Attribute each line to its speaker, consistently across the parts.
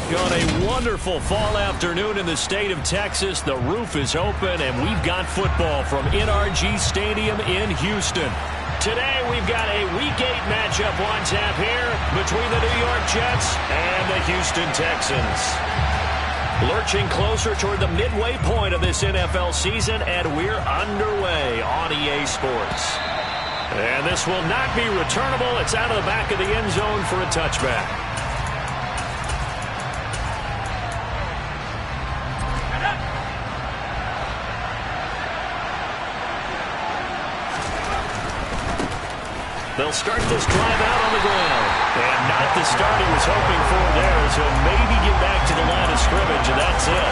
Speaker 1: On a wonderful fall afternoon in the state of Texas, the roof is open, and we've got football from NRG Stadium in Houston. Today, we've got a Week 8 matchup on tap here between the New York Jets and the Houston Texans. Lurching closer toward the midway point of this NFL season, and we're underway on EA Sports. And this will not be returnable. It's out of the back of the end zone for a touchback. They'll start this drive out on the ground. And not the start he was hoping for there, as he'll maybe get back to the line of scrimmage, and that's it.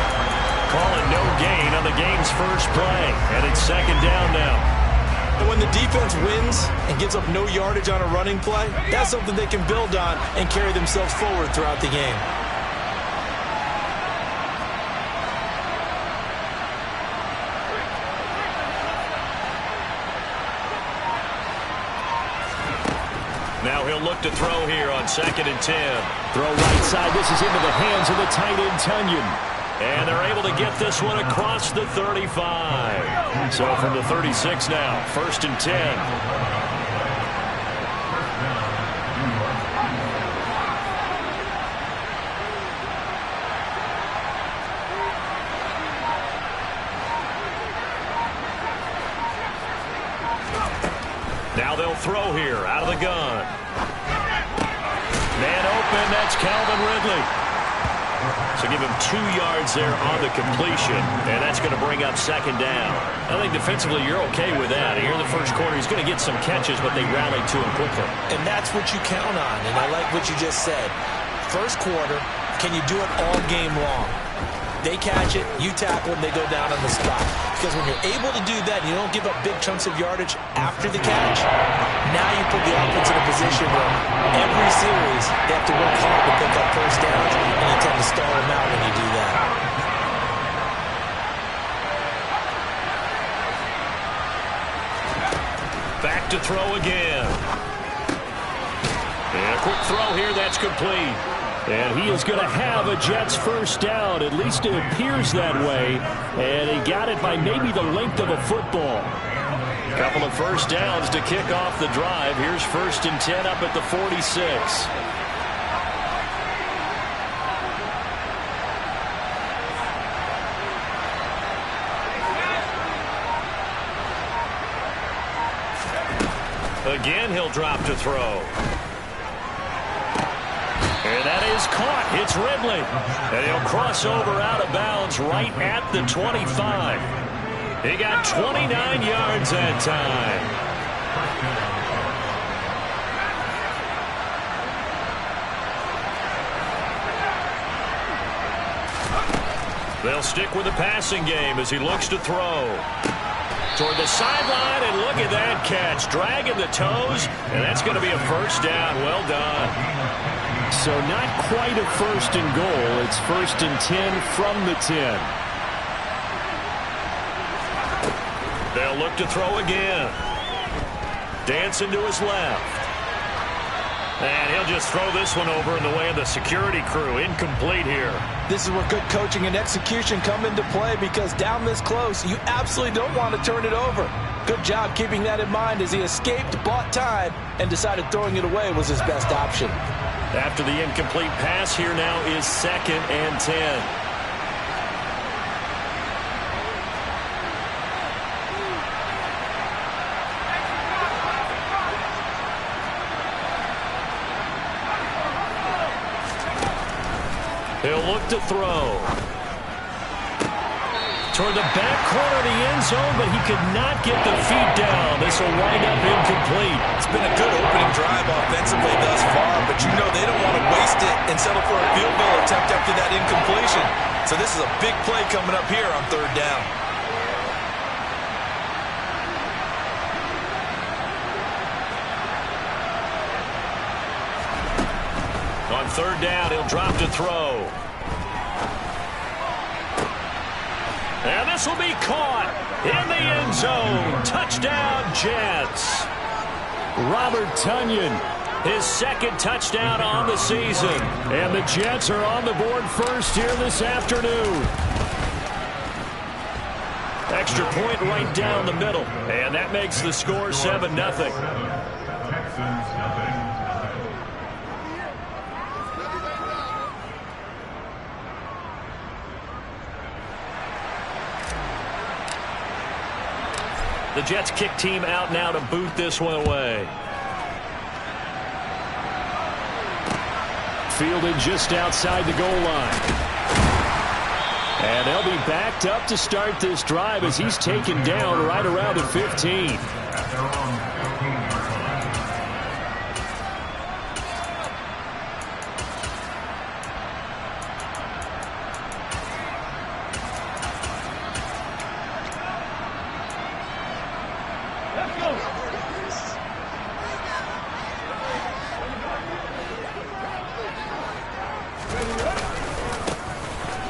Speaker 1: Calling no gain on the game's first play. And it's second down now.
Speaker 2: When the defense wins and gives up no yardage on a running play, that's something they can build on and carry themselves forward throughout the game.
Speaker 1: Now he'll look to throw here on 2nd and 10. Throw right side. This is into the hands of the tight end, Tunyon. And they're able to get this one across the 35. So from the 36 now, 1st and 10. Now they'll throw here out of the gun. Man open, that's Calvin Ridley. So give him 2 yards there on the completion, and that's going to bring up 2nd down. I think defensively you're okay with that. Here in the first quarter, he's going to get some catches, but they rallied to him quickly.
Speaker 2: And that's what you count on, and I like what you just said. First quarter, can you do it all game long? They catch it, you tackle them, they go down on the spot. Because when you're able to do that and you don't give up big chunks of yardage after the catch, now you put the offense in a position where every series they have to work hard to pick up first downs, and you tend to stall them out when you do that.
Speaker 1: Back to throw again. And a quick throw here, that's complete. And he is going to have a Jets first down. At least it appears that way. And he got it by maybe the length of a football. Couple of first downs to kick off the drive. Here's 1st and 10 up at the 46. Again, he'll drop to throw. And that is caught. It's Ridley. And he'll cross over out of bounds right at the 25. He got 29 yards that time. They'll stick with the passing game as he looks to throw. Toward the sideline, and look at that catch. Dragging the toes, and that's going to be a first down. Well done. So not quite a 1st and goal. It's 1st and 10 from the 10. They'll look to throw again. Dancing to his left. And he'll just throw this one over in the way of the security crew. Incomplete here.
Speaker 2: This is where good coaching and execution come into play, because down this close, you absolutely don't want to turn it over. Good job keeping that in mind as he escaped, bought time, and decided throwing it away was his best option.
Speaker 1: After the incomplete pass, here now is 2nd and 10. He'll look to throw. Toward the back corner of the end zone, but he could not get the feet down. This will wind up incomplete.
Speaker 2: It's been a good opening drive offensively thus far, but you know they don't want to waste it and settle for a field goal attempt after that incompletion. So this is a big play coming up here on 3rd down.
Speaker 1: On 3rd down, he'll drop to throw. And this will be caught in the end zone. Touchdown, Jets. Robert Tunyon His second touchdown on the season. And the Jets are on the board first here this afternoon. Extra point right down the middle. And that makes the score 7-0. The Jets kick team out now to boot this one away. Fielded just outside the goal line. And they'll be backed up to start this drive as he's taken down right around the 15.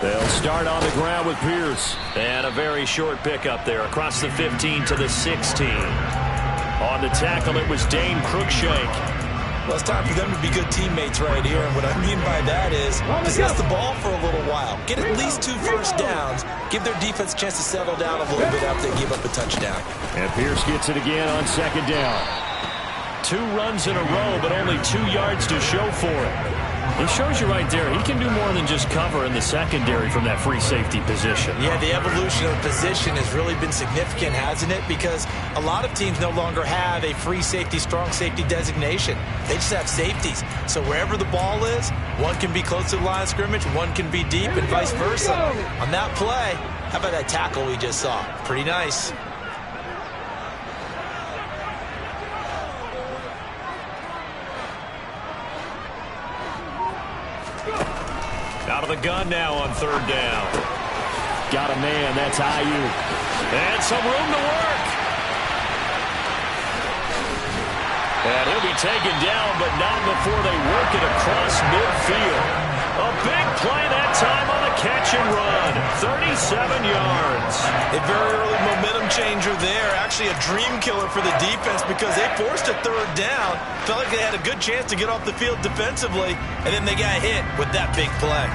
Speaker 1: They'll start on the ground with Pierce. And a very short pickup there across the 15 to the 16. On the tackle, it was Dane Cruikshank.
Speaker 2: Well, it's time for them to be good teammates right here. And what I mean by that is possess the ball for a little while. Get at least 2 first downs. Give their defense a chance to settle down a little bit after they give up a touchdown.
Speaker 1: And Pierce gets it again on second down. 2 runs in a row, but only 2 yards to show for it. He shows you right there, he can do more than just cover in the secondary from that free safety position.
Speaker 2: Yeah, the evolution of the position has really been significant, hasn't it? Because a lot of teams no longer have a free safety, strong safety designation. They just have safeties. So wherever the ball is, one can be close to the line of scrimmage, one can be deep, and vice versa. On that play, how about that tackle we just saw? Pretty nice.
Speaker 1: Out of the gun now on third down. Got a man, that's Ayuk. And some room to work. And he'll be taken down, but not before they work it across midfield. A big play that time on a catch and run. 37 yards.
Speaker 2: A very early momentum changer there. Actually a dream killer for the defense because they forced a third down. Felt like they had a good chance to get off the field defensively, and then they got hit with that big play.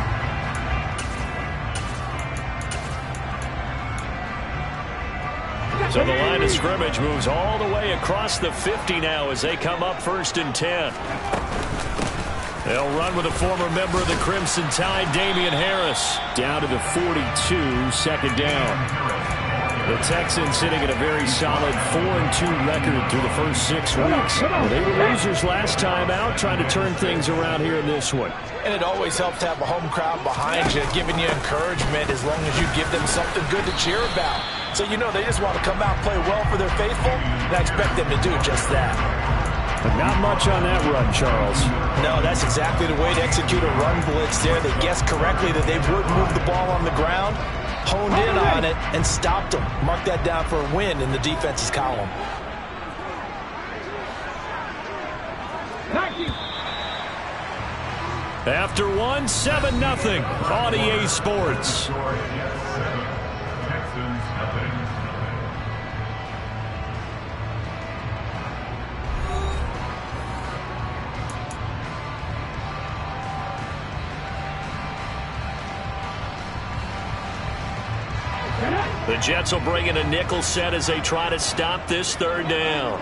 Speaker 1: So the line of scrimmage moves all the way across the 50 now as they come up 1st and 10. They'll run with a former member of the Crimson Tide, Damian Harris. Down to the 42, second down. The Texans sitting at a very solid 4-2 record through the first 6 weeks. They were losers last time out, trying to turn things around here in this one.
Speaker 2: And it always helps to have a home crowd behind you, giving you encouragement as long as you give them something good to cheer about. So you know they just want to come out and play well for their faithful, and I expect them to do just that.
Speaker 1: But not much on that run, Charles.
Speaker 2: No, that's exactly the way to execute a run blitz there. They guessed correctly that they would move the ball on the ground, honed in on it, and stopped them. Mark that down for a win in the defense's column.
Speaker 1: After one, 7-0 on EA Sports. The Jets will bring in a nickel set as they try to stop this third down.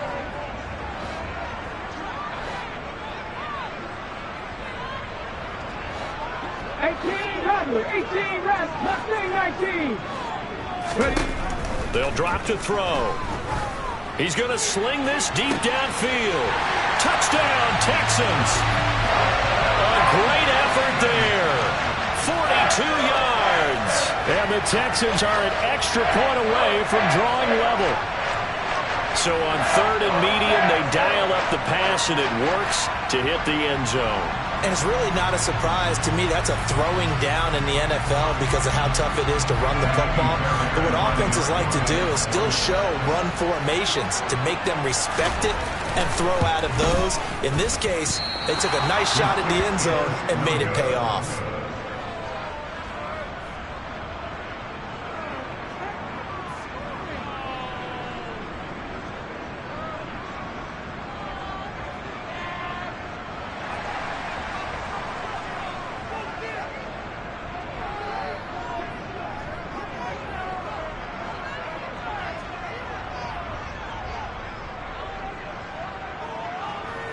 Speaker 1: They'll drop to throw. He's going to sling this deep downfield. Touchdown, Texans. A great effort there. 42 yards. And the Texans are an extra point away from drawing level. So on 3rd and medium, they dial up the pass, and it works to hit the end zone.
Speaker 2: And it's really not a surprise to me. That's a throwing down in the NFL because of how tough it is to run the football. But what offenses like to do is still show run formations to make them respect it and throw out of those. In this case, they took a nice shot at the end zone and made it pay off.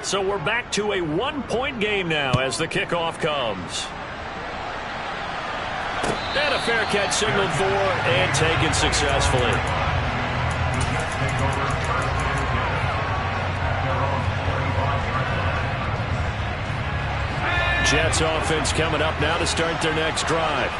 Speaker 1: So we're back to a one-point game now as the kickoff comes. And a fair catch signaled for and taken successfully. Jets offense coming up now to start their next drive.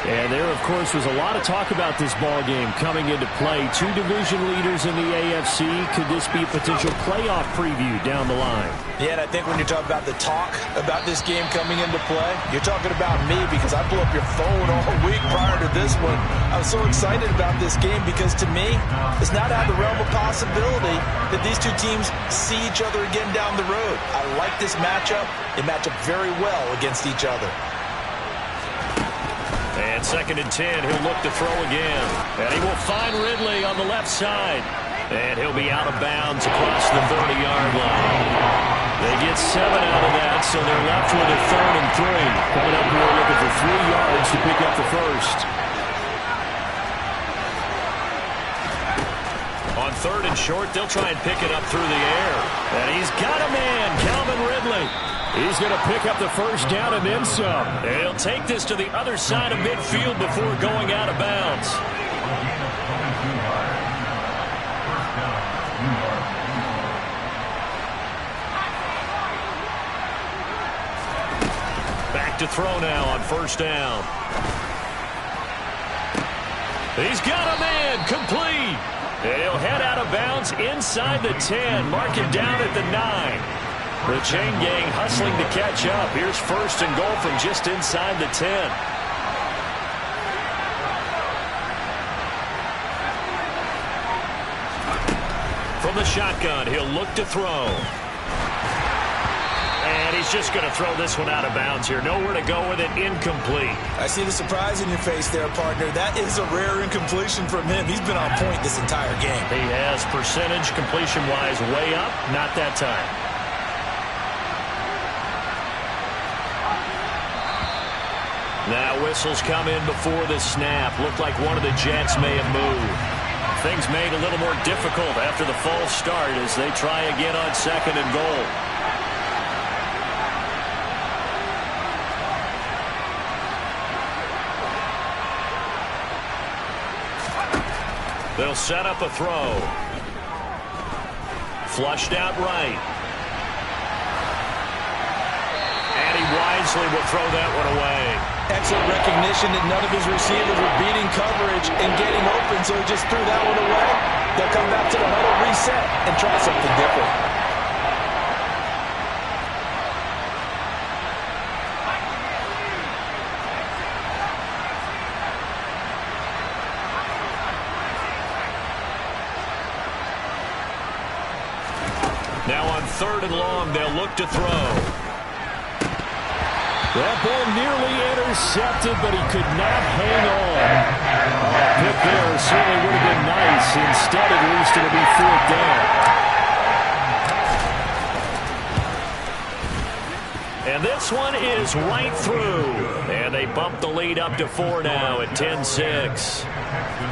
Speaker 3: And there, of course, was a lot of talk about this ball game coming into play. Two division leaders in the AFC. Could this be a potential playoff preview down the line?
Speaker 2: Yeah, and I think when you're talking about the talk about this game coming into play, you're talking about me because I blew up your phone all week prior to this one. I was so excited about this game because to me, it's not out of the realm of possibility that these two teams see each other again down the road. I like this matchup. They match up very well against each other.
Speaker 1: And 2nd and 10, he'll look to throw again. And he will find Ridley on the left side. And he'll be out of bounds across the 30-yard line. They get 7 out of that, so they're left with a 3rd and 3. Coming up here looking for 3 yards to pick up the first. On 3rd and short, they'll try and pick it up through the air. And he's got a man, Calvin Ridley. He's going to pick up the first down and then some. He'll take this to the other side of midfield before going out of bounds. Back to throw now on 1st down. He's got a man, complete. He'll head out of bounds inside the 10, mark him down at the 9. The chain gang hustling to catch up. Here's 1st and goal from just inside the 10. From the shotgun, he'll look to throw. And he's just going to throw this one out of bounds here. Nowhere to go with it, incomplete.
Speaker 2: I see the surprise in your face there, partner. That is a rare incompletion from him. He's been on point this entire game.
Speaker 1: He has percentage completion-wise way up, not that time. Now whistles come in before the snap. Looked like one of the Jets may have moved. Things made a little more difficult after the false start as they try again on 2nd and goal. They'll set up a throw. Flushed out right. And he wisely will throw that one away.
Speaker 2: Excellent recognition that none of his receivers were beating coverage and getting open, so he just threw that one away. They'll come back to the huddle, reset, and try something different.
Speaker 1: Now on 3rd and long, they'll look to throw.
Speaker 3: That ball nearly intercepted, but he could not hang on. Pick there certainly would have been nice. Instead, at least, it'll be 4th down.
Speaker 1: And this one is right through. And they bump the lead up to 4 now at 10-6.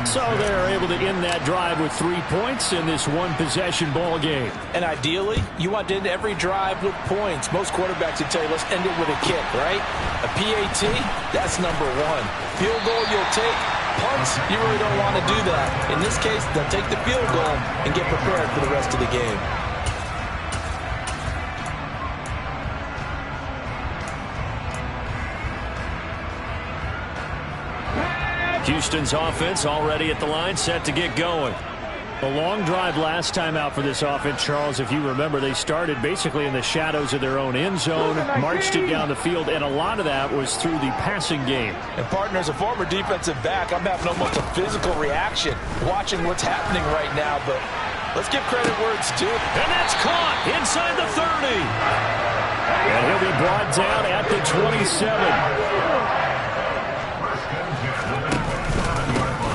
Speaker 3: So they're able to end that drive with 3 points in this one-possession ball game.
Speaker 2: And ideally, you want to end every drive with points. Most quarterbacks would tell you, let's end it with a kick, right? A PAT, that's number 1. Field goal you'll take. Punts, you really don't want to do that. In this case, they'll take the field goal and get prepared for the rest of the game.
Speaker 1: Houston's offense already at the line, set to get going.
Speaker 3: A long drive last time out for this offense, Charles. If you remember, they started basically in the shadows of their own end zone, marched it down the field, and a lot of that was through the passing game.
Speaker 2: And partner, as a former defensive back, I'm having almost a physical reaction watching what's happening right now, but let's give credit where it's due.
Speaker 1: And that's caught inside the 30.
Speaker 3: And he'll be brought down at the 27.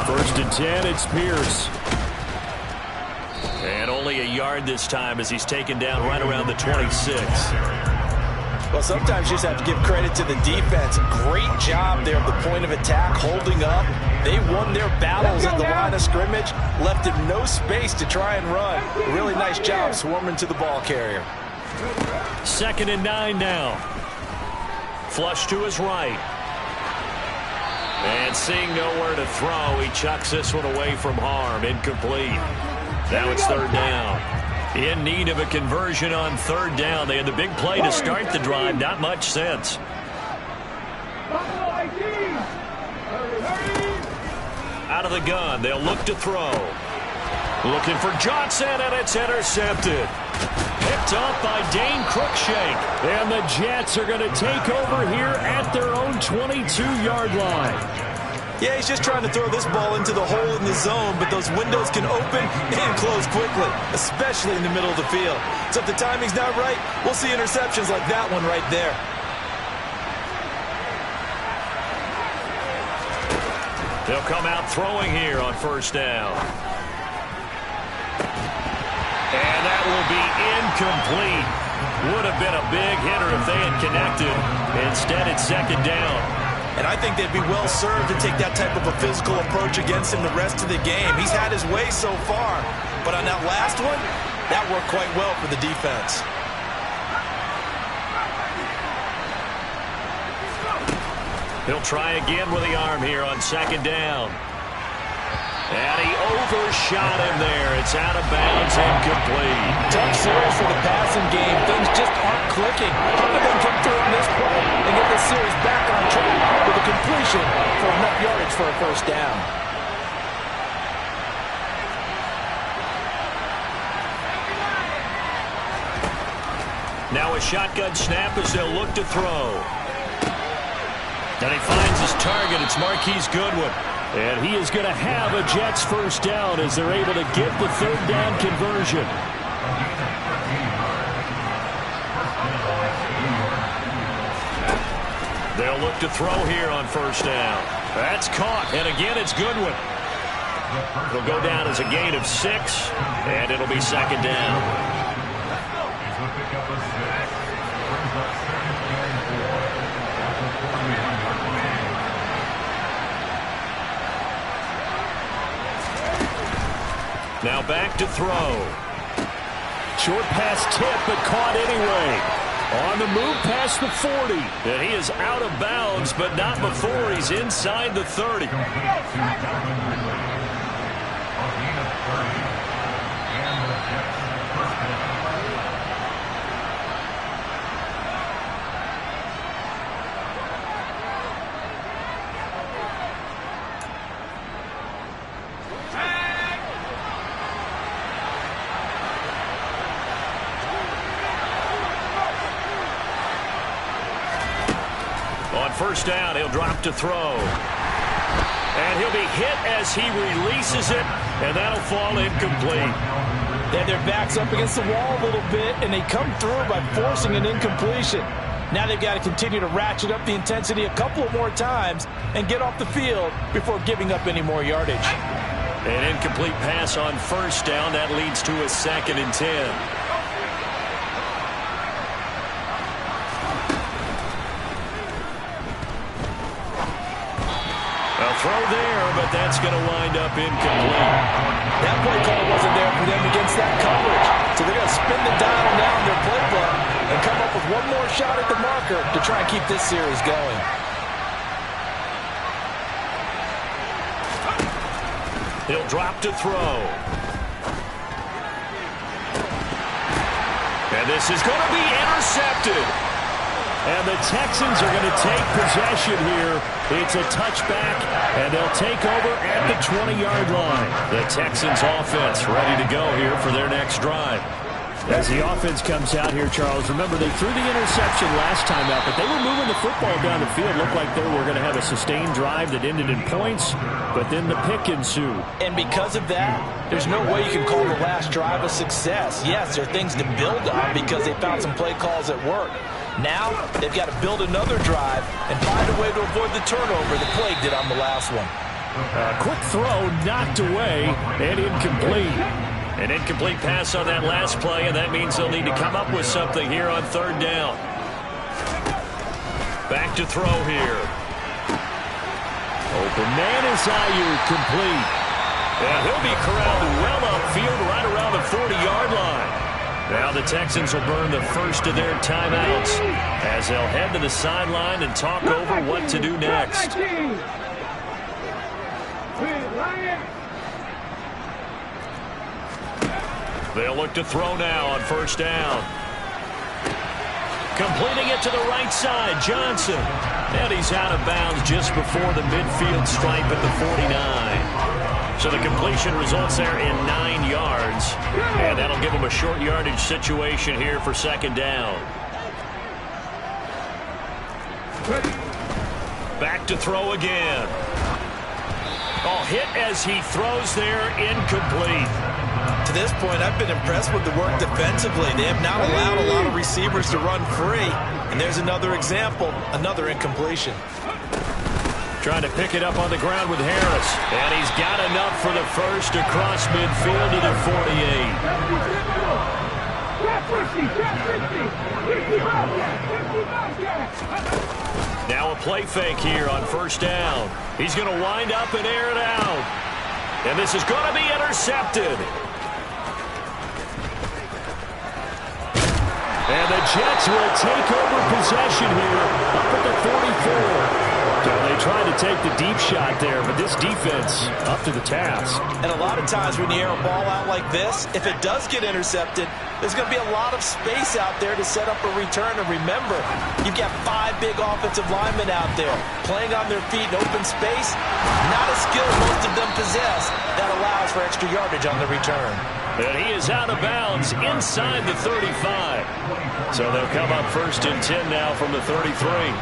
Speaker 3: 1st and 10, it's Pierce.
Speaker 1: And only a yard this time as he's taken down right around the 26.
Speaker 2: Well, sometimes you just have to give credit to the defense. Great job there at the point of attack, holding up. They won their battles at the line of scrimmage, left him no space to try and run. Really nice job swarming to the ball carrier.
Speaker 1: 2nd and 9 now. Flush to his right. And seeing nowhere to throw, he chucks this one away from harm. Incomplete. Now it's 3rd down. In need of a conversion on 3rd down. They had the big play to start the drive. Not much sense. Out of the gun. They'll look to throw. Looking for Johnson, and it's intercepted. Picked up by Dane Cruikshank.
Speaker 3: And the Jets are going to take over here at their own 22-yard line.
Speaker 2: Yeah, he's just trying to throw this ball into the hole in the zone, but those windows can open and close quickly, especially in the middle of the field. So if the timing's not right, we'll see interceptions like that one right there.
Speaker 1: They'll come out throwing here on 1st down. And that will be incomplete. Would have been a big hitter if they had connected. Instead, it's 2nd down.
Speaker 2: And I think they'd be well served to take that type of a physical approach against him the rest of the game. He's had his way so far. But on that last one, that worked quite well for the defense.
Speaker 1: He'll try again with the arm here on 2nd down. And he overshot him there. It's out of bounds, incomplete.
Speaker 2: Tough series for the passing game. Things just aren't clicking. How do they come through in this play and get this series back on track with a completion for enough yardage for a 1st down?
Speaker 1: Now a shotgun snap as they'll look to throw. And he finds his target. It's Marquise Goodwin.
Speaker 3: And he is going to have a Jets 1st down as they're able to get the 3rd down conversion.
Speaker 1: They'll look to throw here on 1st down. That's caught. And again, it's Goodwin. It'll go down as a gain of 6. And it'll be 2nd down. Now back to throw.
Speaker 3: Short pass tip, but caught anyway. On the move past the 40.
Speaker 1: And he is out of bounds, but not before he's inside the 30. On 1st down, he'll drop to throw. And he'll be hit as he releases it, and that'll fall incomplete.
Speaker 2: They had their backs up against the wall a little bit, and they come through by forcing an incompletion. Now they've got to continue to ratchet up the intensity a couple of more times and get off the field before giving up any more yardage.
Speaker 1: An incomplete pass on 1st down. That leads to a 2nd and 10. Throw there, but that's going to wind up incomplete.
Speaker 2: That play call wasn't there for them against that coverage. So they're going to spin the dial now in their playbook and come up with one more shot at the marker to try and keep this series going.
Speaker 1: He'll drop to throw. And this is going to be intercepted.
Speaker 3: And the Texans are going to take possession here. It's a touchback, and they'll take over at the 20-yard line.
Speaker 1: The Texans offense ready to go here for their next drive.
Speaker 3: As the offense comes out here, Charles, remember they threw the interception last time out, but they were moving the football down the field. Looked like they were going to have a sustained drive that ended in points, but then the pick ensued.
Speaker 2: And because of that, there's no way you can call the last drive a success. Yes, there are things to build on because they found some play calls that work. Now, they've got to build another drive and find a way to avoid the turnover the Plague did on the last one.
Speaker 3: A quick throw knocked away and incomplete.
Speaker 1: An incomplete pass on that last play, and that means they'll need to come up with something here on 3rd down. Back to throw here.
Speaker 3: Open man is Ayuk, complete.
Speaker 1: And he'll be corralled well upfield right around the 40-yard line. Now the Texans will burn the first of their timeouts as they'll head to the sideline and talk over what to do next. They'll look to throw now on first down. Completing it to the right side, Johnson. And he's out of bounds just before the midfield stripe at the 49. So the completion results there in 9 yards. And that'll give him a short yardage situation here for second down. Back to throw again. Oh, hit as he throws there, incomplete.
Speaker 2: To this point, I've been impressed with the work defensively. They have not allowed a lot of receivers to run free. And there's another example, another incompletion.
Speaker 1: Trying to pick it up on the ground with Harris. And he's got enough for the first across midfield to the 48. Now a play fake here on first down. He's going to wind up and air it out. And this is going to be intercepted. And the Jets will take over possession here up at the 44. So they tried to take the deep shot there, but this defense up to the task.
Speaker 2: And a lot of times when you air a ball out like this, if it does get intercepted, there's going to be a lot of space out there to set up a return. And remember, you've got 5 big offensive linemen out there playing on their feet in open space. Not a skill most of them possess that allows for extra yardage on the return.
Speaker 1: And he is out of bounds inside the 35. So they'll come up first and 10 now from the 33.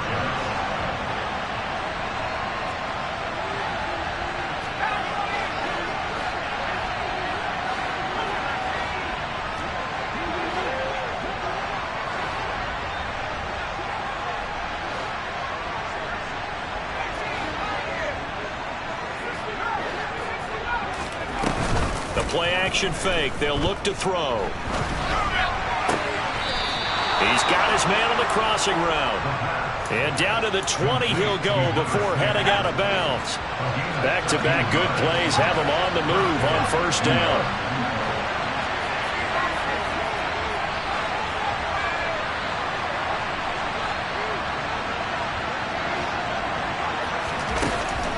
Speaker 1: Play action fake. They'll look to throw. He's got his man on the crossing route. And down to the 20 he'll go before heading out of bounds. Back-to-back good plays have him on the move on first down.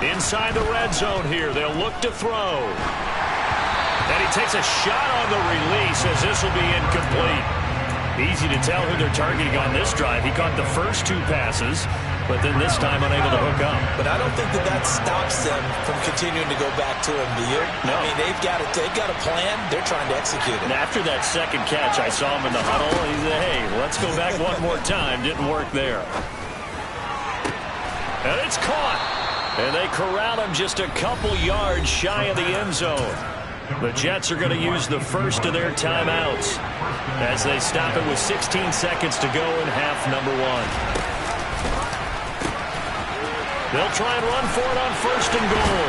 Speaker 1: Inside the red zone here. They'll look to throw. And he takes a shot on the release as this will be incomplete. Easy to tell who they're targeting on this drive. He caught the first 2 passes, but then this time unable to hook up.
Speaker 2: But I don't think that stops them from continuing to go back to him, do you?
Speaker 1: No.
Speaker 2: I mean, they've got a plan. They're trying to execute it.
Speaker 1: And after that second catch, I saw him in the huddle. He said, hey, let's go back one more time. Didn't work there. And it's caught. And they corral him just a couple yards shy of the end zone. The Jets are going to use the first of their timeouts as they stop it with 16 seconds to go in half number 1. They'll try and run for it on first and goal.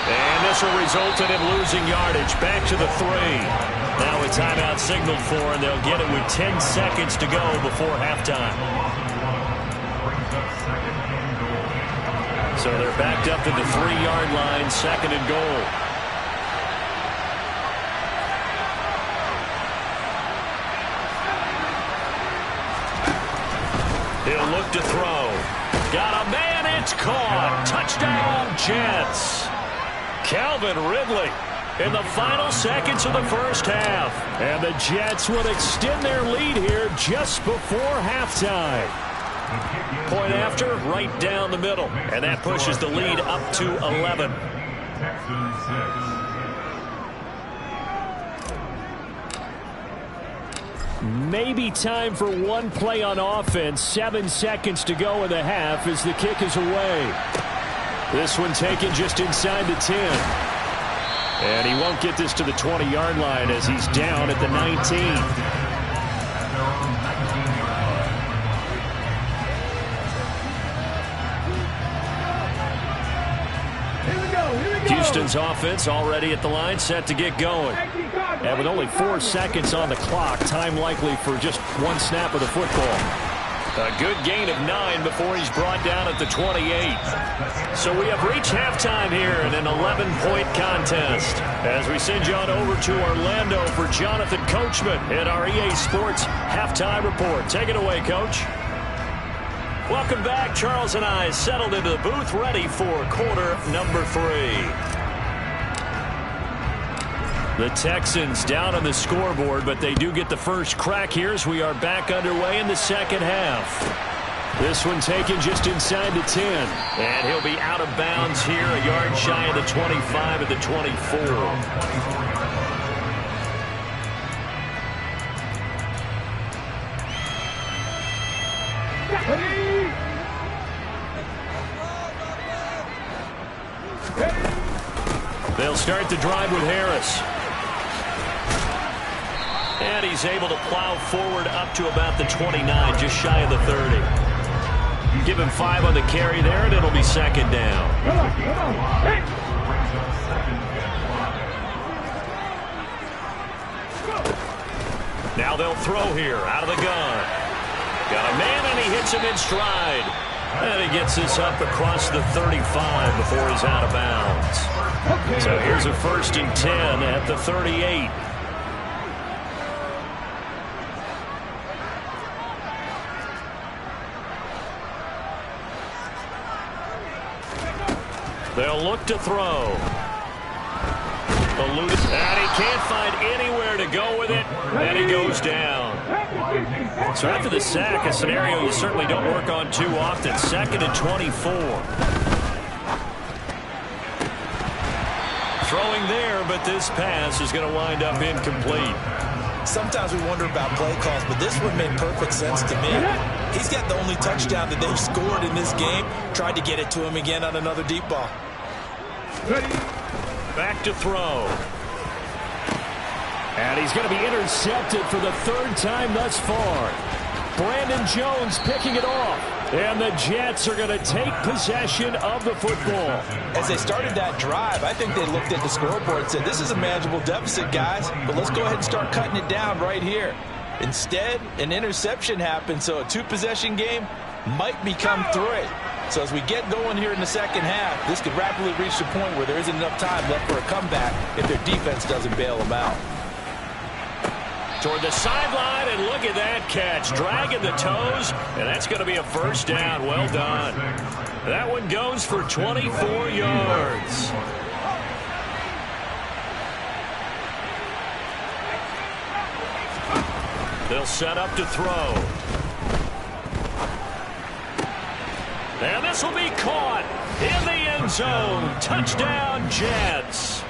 Speaker 1: And this will result in him losing yardage back to the 3. Now a timeout signaled for, and they'll get it with 10 seconds to go before halftime. So they're backed up to the 3-yard line, second and goal. He'll look to throw. Got a man, it's caught. Touchdown, Jets. Calvin Ridley in the final seconds of the first half.
Speaker 3: And the Jets will extend their lead here just before halftime.
Speaker 1: Point after, right down the middle. And that pushes the lead up to 11.
Speaker 3: Maybe time for one play on offense. 7 seconds to go in the half as the kick is away. This one taken just inside the 10. And he won't get this to the 20-yard line as he's down at the 19.
Speaker 1: Houston's offense already at the line, set to get going.
Speaker 3: And with only 4 seconds on the clock, time likely for just one snap of the football.
Speaker 1: A good gain of 9 before he's brought down at the 28. So we have reached halftime here in an 11-point contest. As we send you on over to Orlando for Jonathan Coachman in our EA Sports Halftime Report. Take it away, Coach. Welcome back. Charles and I settled into the booth ready for quarter number 3. The Texans down on the scoreboard, but they do get the first crack here as we are back underway in the second half. This one taken just inside the 10. And he'll be out of bounds here, a yard shy of the 25 at the 24. They'll start the drive with Harris. And he's able to plow forward up to about the 29, just shy of the 30. Give him 5 on the carry there, and it'll be second down. Now they'll throw here out of the gun. Got a man, and he hits him in stride. And he gets this up across the 35 before he's out of bounds. So here's a 1st and 10 at the 38. They'll look to throw. Eluded, and he can't find anywhere to go with it, and he goes down. So after the sack, a scenario you certainly don't work on too often. 2nd and 24. Throwing there, but this pass is going to wind up incomplete.
Speaker 2: Sometimes we wonder about play calls, but this one made perfect sense to me. He's got the only touchdown that they've scored in this game. Tried to get it to him again on another deep ball.
Speaker 1: Back to throw.
Speaker 3: And he's going to be intercepted for the 3rd time thus far. Brandon Jones picking it off. And the Jets are going to take possession of the football.
Speaker 2: As they started that drive, I think they looked at the scoreboard and said, this is a manageable deficit, guys, but let's go ahead and start cutting it down right here. Instead, an interception happened, so a 2-possession game might become 3. So as we get going here in the second half, this could rapidly reach the point where there isn't enough time left for a comeback if their defense doesn't bail them out.
Speaker 1: Toward the sideline, and look at that catch. Dragging the toes, and that's going to be a 1st down. Well done. That one goes for 24 yards. They'll set up to throw. And this will be caught in the end zone. Touchdown, Jets.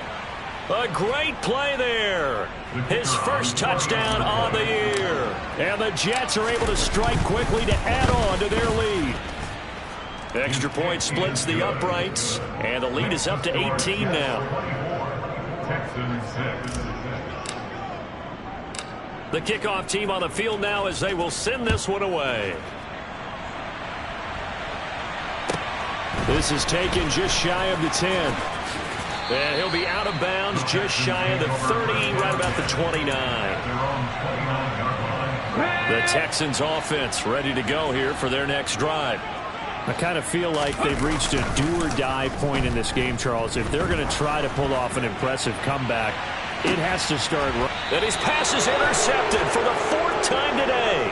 Speaker 1: A great play there. His 1st touchdown on the year. And the Jets are able to strike quickly to add on to their lead. Extra point splits the uprights, and the lead is up to 18 now. The kickoff team on the field now as they will send this one away.
Speaker 3: This is taken just shy of the 10.
Speaker 1: And he'll be out of bounds just shy of the 30, right about the 29. The Texans offense ready to go here for their next drive.
Speaker 3: I kind of feel like they've reached a do-or-die point in this game, Charles. If they're going to try to pull off an impressive comeback, it has to start right.
Speaker 1: And his pass is intercepted for the 4th time today.